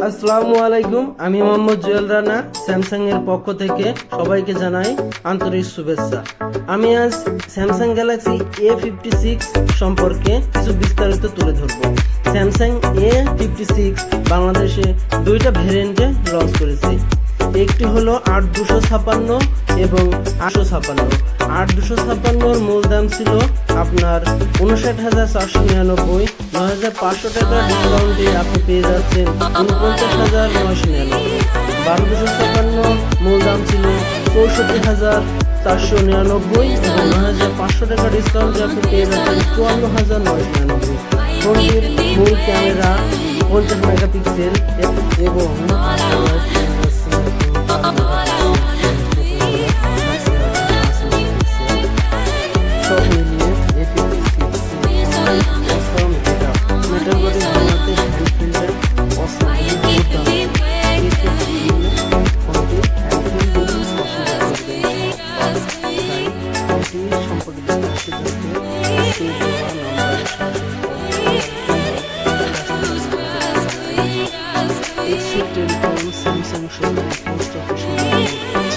আসসালামু আলাইকুম, আমি মোহাম্মদ জুয়েল রানা স্যামসাং এর পক্ষ থেকে সবাইকে জানাই আন্তরিক শুভেচ্ছা। আমি আজ স্যামসাং গ্যালাক্সি A56 সম্পর্কে কিছু বিস্তারিত তুলে ধরব। স্যামসাং A56 বাংলাদেশে দুইটা ভেরিয়েন্টে লঞ্চ করেছে। একটি হলো 8256 এবং 856। 8256 মূল দাম ছিল আপনার 59,499। 9,500 টাকা ডিসকাউন্টে আপনি পেয়ে যাচ্ছেন 49,999। 1256 মূল দাম ছিল 64,499 এবং 9,500 টাকা ডিসকাউন্টে আপনি পেয়ে যাচ্ছেন 54,999। ফোনটির মূল ক্যামেরা 50 মেগাপিক্সেল এবং সব মিলিয়ে Exit Telecom Samsung Showroom Post Office